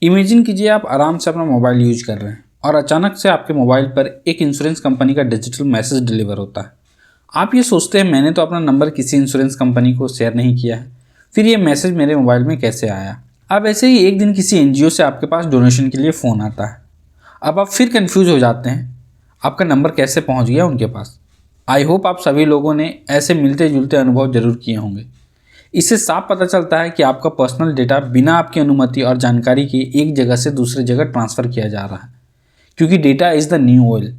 Imagine कीजिए आप आराम से अपना मोबाइल यूज कर रहे हैं और अचानक से आपके मोबाइल पर एक इंश्योरेंस कंपनी का डिजिटल मैसेज डिलीवर होता है। आप ये सोचते हैं मैंने तो अपना नंबर किसी इंश्योरेंस कंपनी को शेयर नहीं किया है, फिर ये मैसेज मेरे मोबाइल में कैसे आया। अब ऐसे ही एक दिन किसी एनजीओ से आपके पास डोनेशन के लिए फ़ोन आता है। अब आप फिर कंफ्यूज हो जाते हैं, आपका नंबर कैसे पहुंच गया उनके पास। आई होप आप सभी लोगों ने ऐसे मिलते जुलते अनुभव जरूर किए होंगे। इससे साफ पता चलता है कि आपका पर्सनल डेटा बिना आपकी अनुमति और जानकारी के एक जगह से दूसरी जगह ट्रांसफ़र किया जा रहा है, क्योंकि data is the new oil.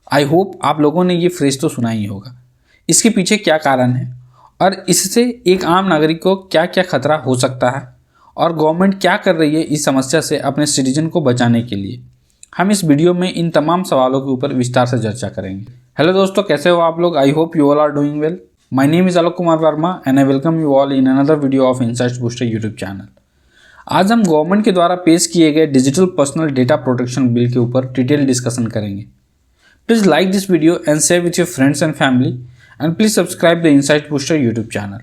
I hope आप लोगों ने ये फ्रेज तो सुना ही होगा। इसके पीछे क्या कारण है और इससे एक आम नागरिक को क्या क्या खतरा हो सकता है और गवर्नमेंट क्या कर रही है इस समस्या से अपने सिटीजन को बचाने के लिए, हम इस वीडियो में इन तमाम सवालों के ऊपर विस्तार से चर्चा करेंगे। हेलो दोस्तों, कैसे हो आप लोग? I hope you all are doing well. My name is Alok Kumar Verma and I welcome you all in another video of insights booster YouTube channel. आज हम गवर्नमेंट के द्वारा पेश किए गए digital personal data protection bill के ऊपर डिटेल डिस्कशन करेंगे। Please like this video and share with your friends and family and please subscribe the insights booster YouTube channel.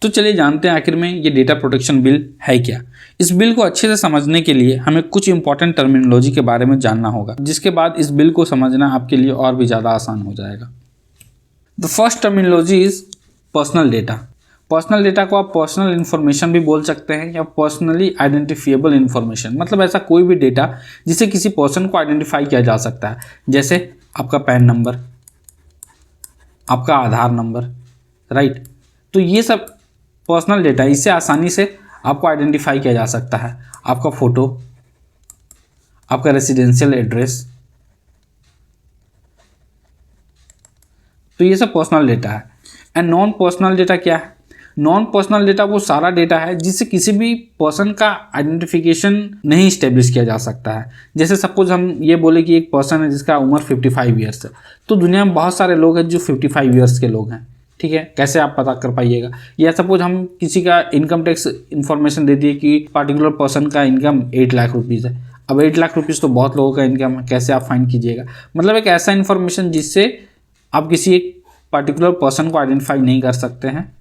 तो चलिए जानते हैं आखिर में ये डेटा प्रोटेक्शन बिल है क्या। इस बिल को अच्छे से समझने के लिए हमें कुछ इंपॉर्टेंट टर्मिनोलॉजी के बारे में जानना होगा, जिसके बाद इस बिल को समझना आपके लिए और भी ज़्यादा आसान हो जाएगा। The first terminology is personal data. Personal data को आप पर्सनल इन्फॉर्मेशन भी बोल सकते हैं या पर्सनली आइडेंटिफिएबल इन्फॉर्मेशन, मतलब ऐसा कोई भी डेटा जिसे किसी पर्सन को आइडेंटिफाई किया जा सकता है, जैसे आपका पैन नंबर, आपका आधार नंबर, राइट। तो ये सब पर्सनल डेटा, इससे आसानी से आपको आइडेंटिफाई किया जा सकता है। आपका फ़ोटो, आपका रेसिडेंशियल एड्रेस, तो ये सब पर्सनल डेटा है। एंड नॉन पर्सनल डेटा क्या है? नॉन पर्सनल डेटा वो सारा डेटा है जिससे किसी भी पर्सन का आइडेंटिफिकेशन नहीं इस्टेब्लिश किया जा सकता है। जैसे सपोज हम ये बोले कि एक पर्सन है जिसका उम्र 55 ईयर्स है, तो दुनिया में बहुत सारे लोग हैं जो 55 ईयर्स के लोग हैं, ठीक है। कैसे आप पता कर पाइएगा? या सपोज हम किसी का इनकम टैक्स इन्फॉर्मेशन दे दिए कि पार्टिकुलर पर्सन का इनकम 8 लाख रुपीज़ है। अब 8 लाख रुपीज़ तो बहुत लोगों का इनकम है, कैसे आप फाइंड कीजिएगा? मतलब एक ऐसा इन्फॉर्मेशन जिससे आप किसी एक पर्टिकुलर पर्सन को आइडेंटिफाई नहीं कर सकते हैं,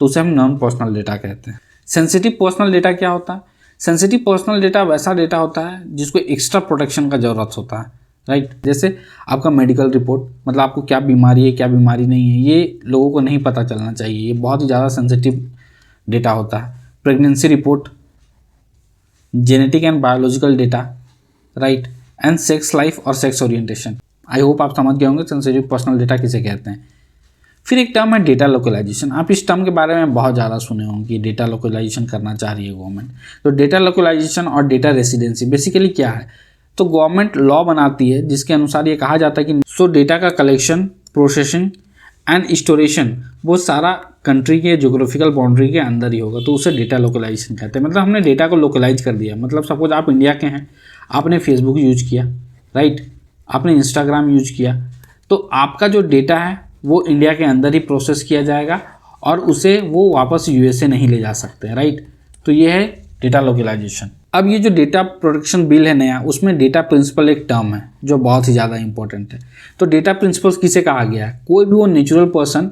तो उसे हम नॉन पर्सनल डेटा कहते हैं। सेंसिटिव पर्सनल डेटा क्या होता है? सेंसिटिव पर्सनल डेटा वैसा डेटा होता है जिसको एक्स्ट्रा प्रोटेक्शन का ज़रूरत होता है, राइट। जैसे आपका मेडिकल रिपोर्ट, मतलब आपको क्या बीमारी है क्या बीमारी नहीं है, ये लोगों को नहीं पता चलना चाहिए, ये बहुत ही ज़्यादा सेंसिटिव डेटा होता है। Pregnancy report, genetic and biological data, right, and sex life और सेक्स ओरिएंटेशन। आई होप आप समझ गए होंगे सेंसिटिव पर्सनल डेटा किसे कहते हैं। फिर एक टर्म है डेटा लोकलाइजेशन। आप इस टर्म के बारे में बहुत ज़्यादा सुने होंगे कि डेटा लोकलाइजेशन करना चाह रही है गवर्नमेंट। तो डेटा लोकलाइजेशन और डेटा रेसिडेंसी बेसिकली क्या है? तो गवर्नमेंट लॉ बनाती है जिसके अनुसार ये कहा जाता है कि डेटा का कलेक्शन, प्रोसेसिंग एंड स्टोरेशन वो सारा कंट्री के ज्योग्राफिकल बाउंड्री के अंदर ही होगा, तो उसे डेटा लोकलाइजेशन कहते हैं। मतलब हमने डेटा को लोकलाइज कर दिया। मतलब सपोज आप इंडिया के हैं, आपने फेसबुक यूज किया, राइट, आपने इंस्टाग्राम यूज किया, तो आपका जो डेटा है वो इंडिया के अंदर ही प्रोसेस किया जाएगा और उसे वो वापस यूएसए नहीं ले जा सकते, राइट। तो ये है डेटा लोकलाइजेशन। अब ये जो डेटा प्रोटेक्शन बिल है नया, उसमें डेटा प्रिंसिपल एक टर्म है जो बहुत ही ज़्यादा इंपॉर्टेंट है। तो डेटा प्रिंसिपल्स किसे कहा गया है? कोई भी वो natural person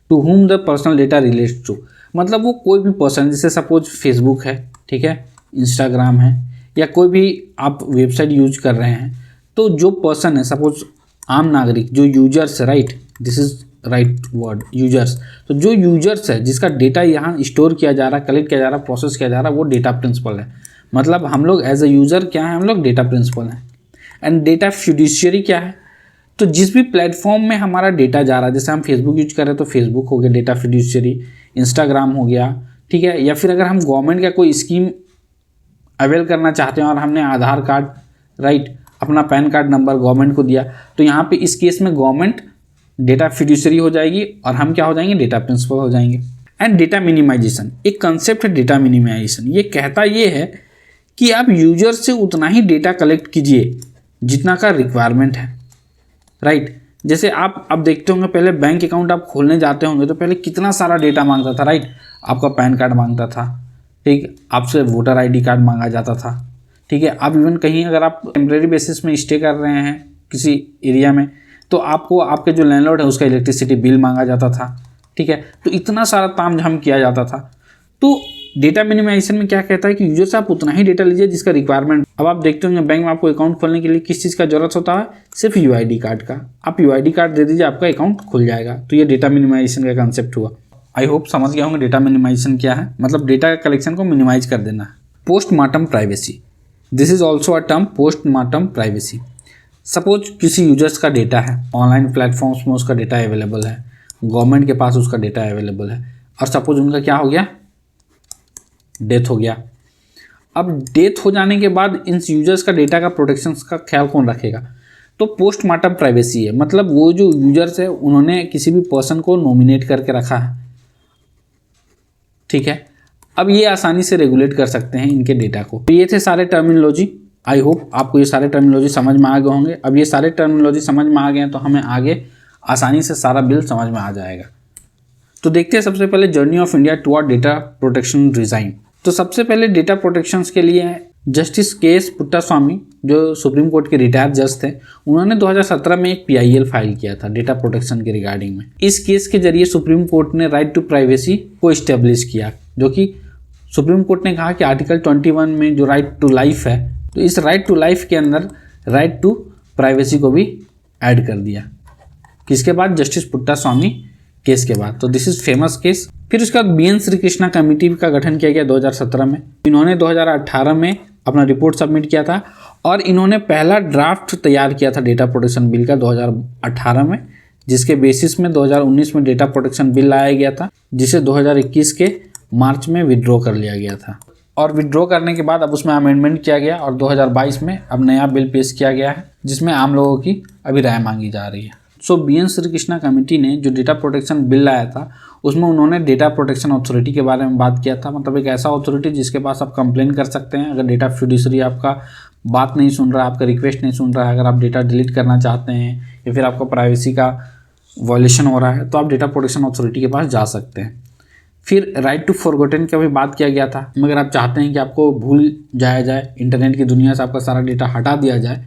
to whom the personal data relates to, मतलब वो कोई भी पर्सन, जैसे सपोज फेसबुक है, ठीक है, इंस्टाग्राम है, या कोई भी आप वेबसाइट यूज कर रहे हैं, तो जो पर्सन है, सपोज आम नागरिक, जो यूजर्स है, right, this is right word, users. तो जो यूजर्स है जिसका डेटा यहाँ स्टोर किया जा रहा है, कलेक्ट किया जा रहा है, प्रोसेस किया जा रहा है, वो डेटा प्रिंसिपल है। मतलब हम लोग एज अ यूज़र क्या है? हम लोग डेटा प्रिंसिपल हैं। एंड डेटा फिड्यूशियरी क्या है? तो जिस भी प्लेटफॉर्म में हमारा डेटा जा रहा है, जैसे हम फेसबुक यूज कर रहे हैं तो फेसबुक हो गया डेटा फिड्यूशियरी, इंस्टाग्राम हो गया, ठीक है। या फिर अगर हम गवर्नमेंट का कोई स्कीम अवेल करना चाहते हैं और हमने आधार कार्ड, राइट, अपना पैन कार्ड नंबर गवर्नमेंट को दिया, तो यहाँ पे इस केस में गवर्नमेंट डेटा फिड्यूशियरी हो जाएगी और हम क्या हो जाएंगे? डेटा प्रिंसिपल हो जाएंगे। एंड डेटा मिनिमाइजेशन, एक कंसेप्ट है डेटा मिनिमाइजेशन। ये कहता ये है कि आप यूजर से उतना ही डेटा कलेक्ट कीजिए जितना का रिक्वायरमेंट है, राइट। जैसे आप अब देखते होंगे, पहले बैंक अकाउंट आप खोलने जाते होंगे तो पहले कितना सारा डेटा मांगता था, राइट। आपका पैन कार्ड मांगता था, ठीक, आपसे वोटर ID कार्ड मांगा जाता था, ठीक है। आप इवन कहीं अगर आप टेम्परेरी बेसिस में स्टे कर रहे हैं किसी एरिया में, तो आपको आपके जो लैंडलॉर्ड है उसका इलेक्ट्रिसिटी बिल मांगा जाता था, ठीक है। तो इतना सारा तामझाम किया जाता था। तो डेटा मिनिमाइजेशन में क्या कहता है कि यूजर से आप उतना ही डेटा लीजिए जिसका रिक्वायरमेंट। अब आप देखते होंगे बैंक में आपको अकाउंट खोलने के लिए किस चीज़ का जरूरत होता है, सिर्फ यूआईडी कार्ड का। आप यूआईडी कार्ड दे दीजिए, आपका अकाउंट खुल जाएगा। तो ये डेटा मिनिमाइजेशन का कंसेप्ट हुआ। आई होप समझ गया होंगे डेटा मिनिमाइजेशन क्या है, मतलब डेटा कलेक्शन को मिनिमाइज कर देना है। Postmortem privacy, this is also a term, postmortem privacy. Suppose किसी यूजर्स का डेटा है, ऑनलाइन प्लेटफॉर्म्स में उसका डेटा अवेलेबल है, गवर्नमेंट के पास उसका डेटा अवेलेबल है, और सपोज उनका क्या हो गया, डेथ हो गया। अब डेथ हो जाने के बाद इन यूजर्स का डेटा का प्रोटेक्शन का ख्याल कौन रखेगा? तो पोस्टमार्टम प्राइवेसी है, मतलब वो जो यूजर्स है उन्होंने किसी भी पर्सन को नॉमिनेट करके रखा है, ठीक है। अब ये आसानी से रेगुलेट कर सकते हैं इनके डेटा को। तो ये थे सारे टर्मिनोलॉजी। आई होप आपको ये सारे टर्मिनोलॉजी समझ में आ गए होंगे। अब ये सारे टर्मिनोलॉजी समझ में आ गए हैं तो हमें आगे आसानी से सारा बिल समझ में आ जाएगा। तो देखते हैं सबसे पहले journey of India toward data protection design. तो सबसे पहले डेटा प्रोटेक्शन के लिए जस्टिस के.एस. पुट्टास्वामी जो सुप्रीम कोर्ट के रिटायर्ड जज थे, उन्होंने 2017 में एक PIL फाइल किया था डेटा प्रोटेक्शन के रिगार्डिंग में। इस केस के जरिए सुप्रीम कोर्ट ने राइट टू प्राइवेसी को इस्टेब्लिश किया, जो कि सुप्रीम कोर्ट ने कहा कि आर्टिकल 21 में जो राइट टू लाइफ है, तो इस राइट टू लाइफ के अंदर राइट टू प्राइवेसी को भी ऐड कर दिया। किसके बाद? जस्टिस पुट्टास्वामी केस के बाद। तो दिस इज फेमस केस। फिर उसके बाद BN श्रीकृष्णा कमेटी का गठन किया गया 2017 में। इन्होंने 2018 में अपना रिपोर्ट सबमिट किया था और इन्होंने पहला ड्राफ्ट तैयार किया था डेटा प्रोटेक्शन बिल का 2018 में, जिसके बेसिस में 2019 में डेटा प्रोटेक्शन बिल लाया गया था, जिसे 2021 के मार्च में विड्रॉ कर लिया गया था। और विड्रॉ करने के बाद अब उसमें अमेंडमेंट किया गया और 2022 में अब नया बिल पेश किया गया है, जिसमें आम लोगों की अभी राय मांगी जा रही है। सो BN श्रीकृष्णा कमेटी ने जो डेटा प्रोटेक्शन बिल लाया था उसमें उन्होंने डेटा प्रोटेक्शन अथॉरिटी के बारे में बात किया था, मतलब एक ऐसा अथॉरिटी जिसके पास आप कंप्लेन कर सकते हैं अगर डेटा फिड्यूसरी आपका बात नहीं सुन रहा है, आपका रिक्वेस्ट नहीं सुन रहा है, अगर आप डेटा डिलीट करना चाहते हैं या फिर आपका प्राइवेसी का वायलेशन हो रहा है, तो आप डेटा प्रोटेक्शन अथॉरिटी के पास जा सकते हैं। फिर राइट टू फॉरगॉटन का भी बात किया गया था, मगर आप चाहते हैं कि आपको भूल जाया जाए, इंटरनेट की दुनिया से आपका सारा डेटा हटा दिया जाए,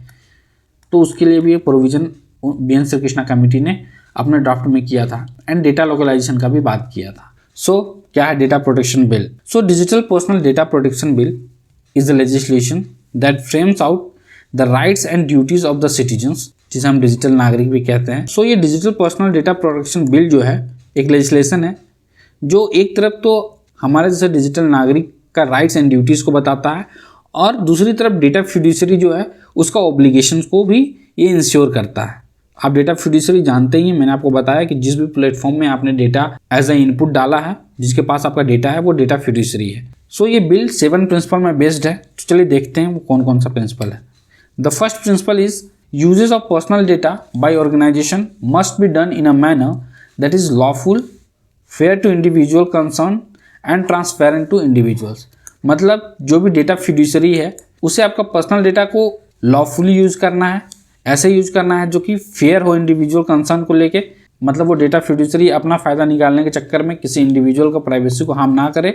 तो उसके लिए भी एक प्रोविज़न BN श्रीकृष्णा कमेटी ने अपने ड्राफ्ट में किया था। एंड डेटा लोकलाइजेशन का भी बात किया था। सो क्या है data protection bill? So digital personal data protection bill is the legislation that frames out the rights and duties of the citizens, जिसे हम डिजिटल नागरिक भी कहते हैं। सो ये digital personal data protection bill जो है एक लेजिस्लेशन है जो एक तरफ तो हमारे जैसे डिजिटल नागरिक का राइट्स एंड ड्यूटीज़ को बताता है और दूसरी तरफ डेटा फिड्यूसरी जो है उसका ऑब्लिगेशन को भी ये इंश्योर करता है। आप डेटा फिड्यूसरी जानते ही हैं, मैंने आपको बताया कि जिस भी प्लेटफॉर्म में आपने डेटा एज ए इनपुट डाला है, जिसके पास आपका डेटा है वो डेटा फिड्यूसरी है। सो ये बिल 7 प्रिंसिपल में बेस्ड है। तो चलिए देखते हैं वो कौन कौन सा प्रिंसिपल है। The first principle is uses of personal data by organization must be done in a manner that is lawful, fair to individual concern and transparent to individuals. मतलब जो भी डेटा फिड्यूसरी है उसे आपका पर्सनल डेटा को lawfully use करना है, ऐसे यूज करना है जो कि फेयर हो इंडिविजुअल कंसर्न को लेके, मतलब वो डेटा फिड्यूसरी अपना फ़ायदा निकालने के चक्कर में किसी इंडिविजुअल को प्राइवेसी को हार्म ना करे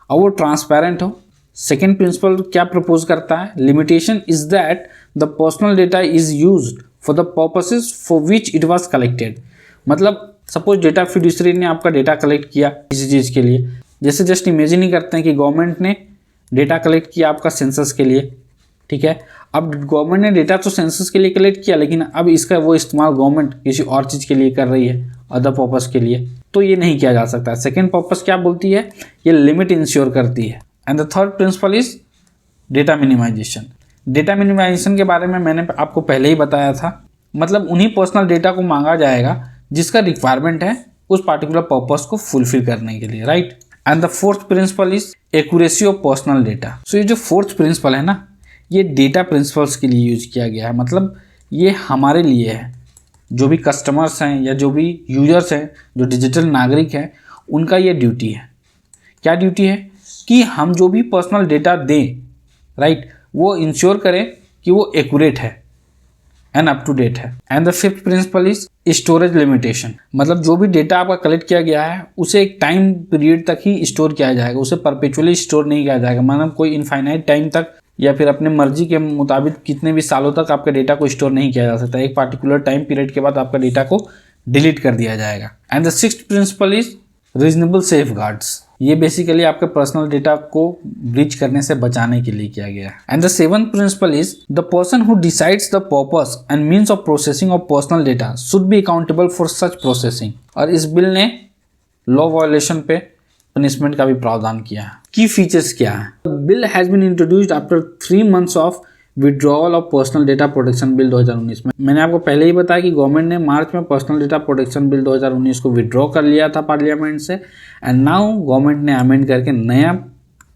और वो ट्रांसपेरेंट हो। सेकेंड प्रिंसिपल क्या प्रपोज करता है? Limitation is that the personal data is used for the purposes for which it was collected. मतलब सपोज डेटा फिड्यूसरी ने आपका डेटा कलेक्ट किया किसी चीज़ के लिए, जैसे जस्ट इमेजिन ही करते हैं कि गवर्नमेंट ने डेटा कलेक्ट किया आपका सेंसस के लिए, ठीक है। अब गवर्नमेंट ने डेटा तो सेंसस के लिए कलेक्ट किया, लेकिन अब इसका वो इस्तेमाल गवर्नमेंट किसी और चीज़ के लिए कर रही है, अदर पर्पस के लिए, तो ये नहीं किया जा सकता। सेकेंड पर्पस क्या बोलती है? ये लिमिट इंश्योर करती है। And the third principle is data minimization. Data minimization के बारे में मैंने आपको पहले ही बताया था, मतलब उन्हीं पर्सनल डेटा को मांगा जाएगा जिसका रिक्वायरमेंट है उस पार्टिकुलर पर्पस को फुलफिल करने के लिए, right. And the fourth principle is accuracy of personal data. So ये जो फोर्थ प्रिंसिपल है ना, ये डेटा प्रिंसिपल्स के लिए यूज किया गया है, मतलब ये हमारे लिए है, जो भी कस्टमर्स हैं या जो भी यूजर्स हैं, जो डिजिटल नागरिक हैं, उनका ये ड्यूटी है। क्या ड्यूटी है? कि हम जो भी पर्सनल डेटा दें, राइट, वो इंश्योर करें कि वो एक्यूरेट है एंड अप टू डेट है। And the fifth principle is storage limitation. मतलब जो भी डेटा आपका कलेक्ट किया गया है उसे एक टाइम पीरियड तक ही स्टोर किया जाएगा, उसे परपेचुअली स्टोर नहीं किया जाएगा, मतलब कोई इनफाइनाइट टाइम तक या फिर अपने मर्जी के मुताबिक कितने भी सालों तक आपके डेटा को स्टोर नहीं किया जा सकता। एक पार्टिकुलर टाइम पीरियड के बाद आपका डेटा को डिलीट कर दिया जाएगा। And the sixth principle is reasonable safeguards. ये बेसिकली आपके पर्सनल डेटा को ब्रीच करने से बचाने के लिए किया गया है। And the seventh principle is the person who decides the purpose and means of processing of personal data should be accountable for such processing. और इस बिल ने लॉ वायलेशन पे पनिशमेंट का भी प्रावधान किया है। की फीचर्स क्या है? Bill has been introduced after 3 months of withdrawal of personal data protection bill 2019 में। मैंने आपको पहले ही बताया कि गवर्नमेंट ने मार्च में पर्सनल डेटा प्रोटेक्शन बिल 2019 को विड्रॉ कर लिया था पार्लियामेंट से, एंड नाउ गवर्नमेंट ने अमेंड करके नया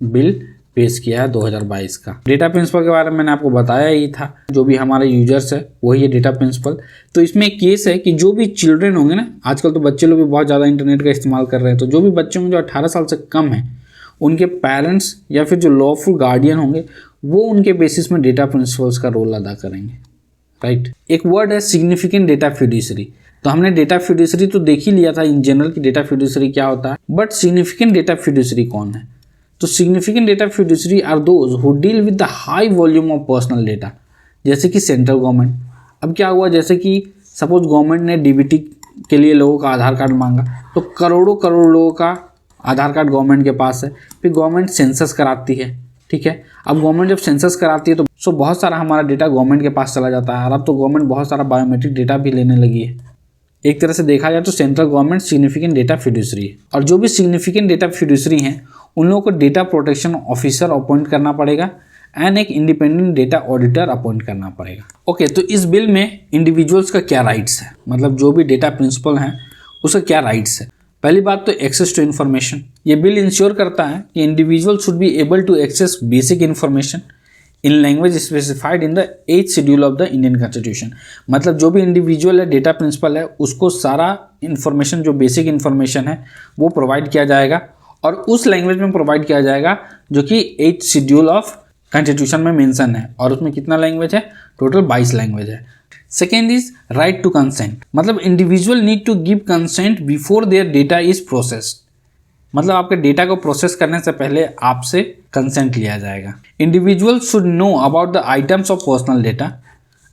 बिल पेश किया है 2022 का। डेटा प्रिंसिपल के बारे में मैंने आपको बताया ही था, जो भी हमारे यूजर्स है वही है डेटा प्रिंसिपल। तो इसमें एक केस है कि जो भी चिल्ड्रेन होंगे ना, आजकल तो बच्चे लोग भी बहुत ज़्यादा इंटरनेट का इस्तेमाल कर रहे हैं, तो जो भी बच्चे होंगे जो 18 साल से कम है, उनके पेरेंट्स या फिर जो लॉफुल गार्डियन होंगे वो उनके बेसिस में डेटा प्रिंसिपल्स का रोल अदा करेंगे, राइट। एक वर्ड है सिग्निफिकेंट डेटा फिड्यूसरी। तो हमने डेटा फिड्यूसरी तो देख ही लिया था इन जनरल कि डेटा फिड्यूसरी क्या होता है, बट सिग्निफिकेंट डेटा फिड्यूसरी कौन है? तो significant data fiduciary are those who deal with the high volume of personal data, जैसे कि सेंट्रल गवर्नमेंट। अब क्या हुआ, जैसे कि सपोज गवर्नमेंट ने डीबीटी के लिए लोगों का आधार कार्ड मांगा, तो करोड़ों करोड़ लोगों का आधार कार्ड गवर्नमेंट के पास है। फिर गवर्नमेंट सेंसस कराती है, ठीक है। अब गवर्नमेंट जब सेंसस कराती है तो बहुत सारा हमारा डेटा गवर्नमेंट के पास चला जाता है, और अब तो गवर्नमेंट बहुत सारा बायोमेट्रिक डेटा भी लेने लगी है। एक तरह से देखा जाए तो central government significant data fiduciary है, और जो भी सिग्निफिकेंट डेटा फिड्यूसरी हैं उन लोगों को डेटा प्रोटेक्शन ऑफिसर अपॉइंट करना पड़ेगा एंड एक इंडिपेंडेंट डेटा ऑडिटर अपॉइंट करना पड़ेगा। ओके, तो इस बिल में इंडिविजुअल्स का क्या राइट्स है, मतलब जो भी डेटा प्रिंसिपल हैं उसका क्या राइट्स है। पहली बात तो एक्सेस टू इन्फॉर्मेशन। ये बिल इंश्योर करता है कि individual should be able to access basic information in language specified in the 8th schedule of the Indian constitution. मतलब जो भी इंडिविजुअल है, डेटा प्रिंसिपल है, उसको सारा इन्फॉर्मेशन जो बेसिक इन्फॉर्मेशन है वो प्रोवाइड किया जाएगा, और उस लैंग्वेज में प्रोवाइड किया जाएगा जो कि 8th शेड्यूल ऑफ कॉन्स्टिट्यूशन में मेंशन है। और उसमें कितना लैंग्वेज है? टोटल 22 लैंग्वेज है। Second is right to consent. मतलब individual need to give consent before their data is processed. मतलब आपके डेटा को प्रोसेस करने से पहले आपसे कंसेंट लिया जाएगा। Individual should know about the items of personal data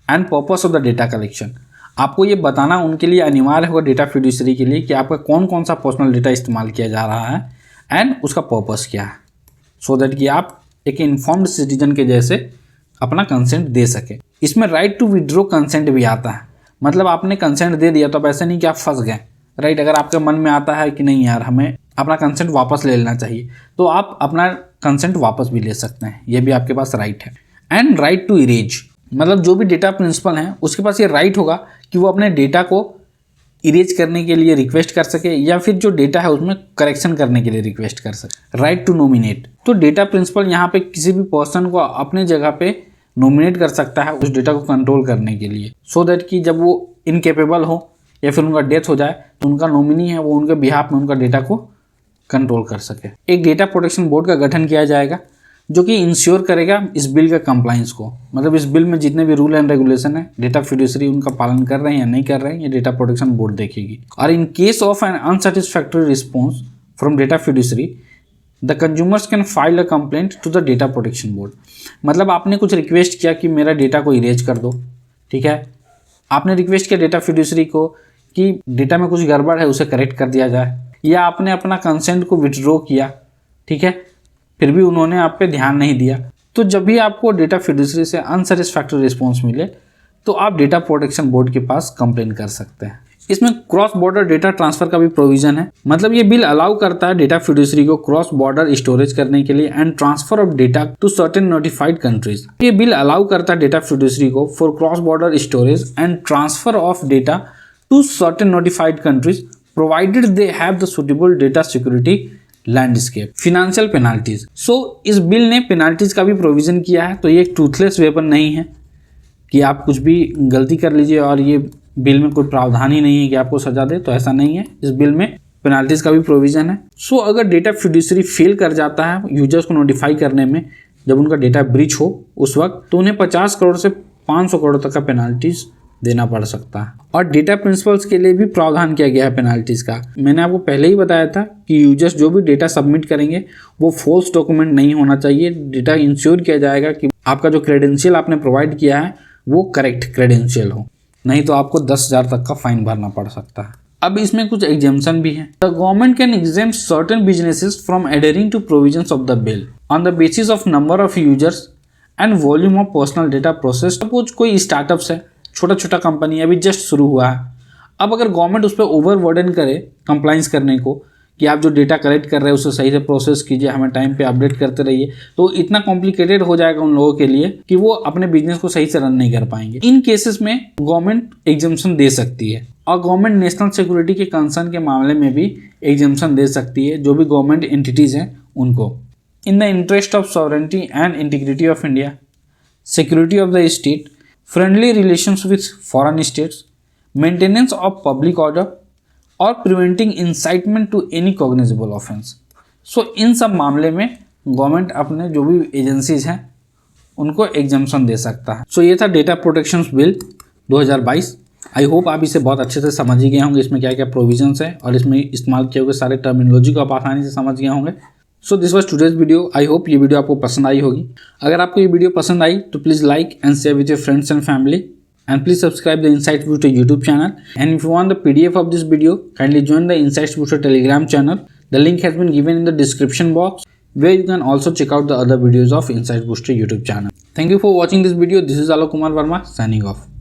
and purpose of the data collection. आपको ये बताना उनके लिए अनिवार्य होगा डेटा फिड्यूसरी के लिए कि आपका कौन कौन सा पर्सनल डेटा इस्तेमाल किया जा रहा है एंड उसका पर्पस क्या है, सो दैट कि आप एक इन्फॉर्म्ड सिटीजन के जैसे अपना कंसेंट दे सके। इसमें राइट टू विड्रॉ कंसेंट भी आता है। मतलब आपने कंसेंट दे दिया तो अब ऐसा नहीं कि आप फंस गए, राइट। अगर आपके मन में आता है कि नहीं यार हमें अपना कंसेंट वापस ले लेना चाहिए, तो आप अपना कंसेंट वापस भी ले सकते हैं, ये भी आपके पास राइट है। And right to erase. मतलब जो भी डेटा प्रिंसिपल हैं उसके पास ये राइट होगा कि वो अपने डेटा को इरेज करने के लिए रिक्वेस्ट कर सके, या फिर जो डेटा है उसमें करेक्शन करने के लिए रिक्वेस्ट कर सके। Right to nominate. तो डेटा प्रिंसिपल यहाँ पे किसी भी पर्सन को अपने जगह पे नॉमिनेट कर सकता है उस डेटा को कंट्रोल करने के लिए, सो दैट कि जब वो इनकेपेबल हो या फिर उनका डेथ हो जाए तो उनका नॉमिनी है वो उनके बिहाफ में उनका डेटा को कंट्रोल कर सके। एक डेटा प्रोटेक्शन बोर्ड का गठन किया जाएगा जो कि इंश्योर करेगा इस बिल का कंप्लाइंस को। मतलब इस बिल में जितने भी रूल एंड रेगुलेशन है डेटा फिड्यूसरी उनका पालन कर रहे हैं या नहीं कर रहे हैं, ये डेटा प्रोटेक्शन बोर्ड देखेगी। और in case of an unsatisfactory response from data fiduciary the consumers can file a complaint to the data protection board. मतलब आपने कुछ रिक्वेस्ट किया कि मेरा डेटा को इरेज कर दो, ठीक है। आपने रिक्वेस्ट किया डेटा फिड्यूसरी को कि डेटा में कुछ गड़बड़ है उसे करेक्ट कर दिया जाए, या आपने अपना कंसेंट को विड्रॉ किया, ठीक है, फिर भी उन्होंने आप पे ध्यान नहीं दिया। तो जब भी आपको डेटा फिड्यूसरी से अनसेटिस्फैक्टरी रिस्पॉन्स मिले तो आप डेटा प्रोटेक्शन बोर्ड के पास कंप्लेन कर सकते हैं। इसमें क्रॉस बॉर्डर डेटा ट्रांसफर का भी प्रोविजन है। मतलब ये बिल अलाउ करता है डेटा फिड्यूसरी को क्रॉस बॉर्डर स्टोरेज करने के लिए and transfer of data to certain notified countries. ये बिल अलाउ करता है डेटा फिड्यूसरी को for cross border storage and transfer of data to certain notified countries provided they have the suitable data security landscape. Financial penalties. So इस bill ने penalties का भी provision किया है। तो ये एक टूथलेस वेपन नहीं है कि आप कुछ भी गलती कर लीजिए और ये बिल में कोई प्रावधान ही नहीं है कि आपको सजा दे, तो ऐसा नहीं है। इस बिल में पेनाल्टीज का भी प्रोविजन है। सो अगर डेटा फिड्यूसरी फेल कर जाता है यूजर्स को नोटिफाई करने में, जब उनका डेटा ब्रीच हो उस वक्त, तो उन्हें 50 करोड़ से 500 करोड़ तक का पेनाल्टीज देना पड़ सकता है। और डेटा प्रिंसिपल्स के लिए भी प्रावधान किया गया है पेनाल्टीज का। मैंने आपको पहले ही बताया था कि यूजर्स जो भी डेटा सबमिट करेंगे वो फॉल्स डॉक्यूमेंट नहीं होना चाहिए। डेटा इंश्योर किया जाएगा कि आपका जो क्रेडेंशियल आपने प्रोवाइड किया है वो करेक्ट क्रेडेंशियल हो, नहीं तो आपको 10,000 तक का फाइन भरना पड़ सकता है। अब इसमें कुछ एग्जाम्पशन भी है। The government can exempt certain businesses from adhering to provisions of the bill on the basis of number of users and volume of personal data process. सपोज कोई स्टार्टअप्स है, छोटा छोटा कंपनी अभी जस्ट शुरू हुआ है, अब अगर गवर्नमेंट उस पर ओवर बर्डन करे कंप्लाइंस करने को कि आप जो डेटा कलेक्ट कर रहे हैं उसे सही से प्रोसेस कीजिए, हमें टाइम पे अपडेट करते रहिए, तो इतना कॉम्प्लिकेटेड हो जाएगा उन लोगों के लिए कि वो अपने बिजनेस को सही से रन नहीं कर पाएंगे। इन केसेस में गवर्नमेंट एग्जाम्पशन दे सकती है और गवर्नमेंट नेशनल सिक्योरिटी के कंसर्न के मामले में भी एग्जाम्पशन दे सकती है, जो भी गवर्नमेंट एंटिटीज़ हैं उनको। In the interest of sovereignty and integrity of India, security of the state, friendly relations with foreign states, maintenance of public order, और preventing incitement to any cognizable offense. So इन सब मामले में government अपने जो भी agencies हैं उनको exemption दे सकता है। सो ये था data protection bill 2022। I hope आप इसे बहुत अच्छे से समझ ही गए होंगे, इसमें क्या क्या प्रोविजंस है और इसमें इस्तेमाल किए हुए सारे टर्मिनोलॉजी को आप आसानी से समझ गए होंगे। So this was today's video. I hope ये वीडियो आपको पसंद आई होगी। अगर आपको ये वीडियो पसंद आई तो please like and share with your friends and family, and please subscribe the Insights Booster YouTube channel. And if you want the PDF of this video, kindly join the Insights Booster Telegram channel. The link has been given in the description box, where you can also check out the other videos of Insights Booster YouTube channel. Thank you for watching this video. This is Alok Kumar Verma signing off.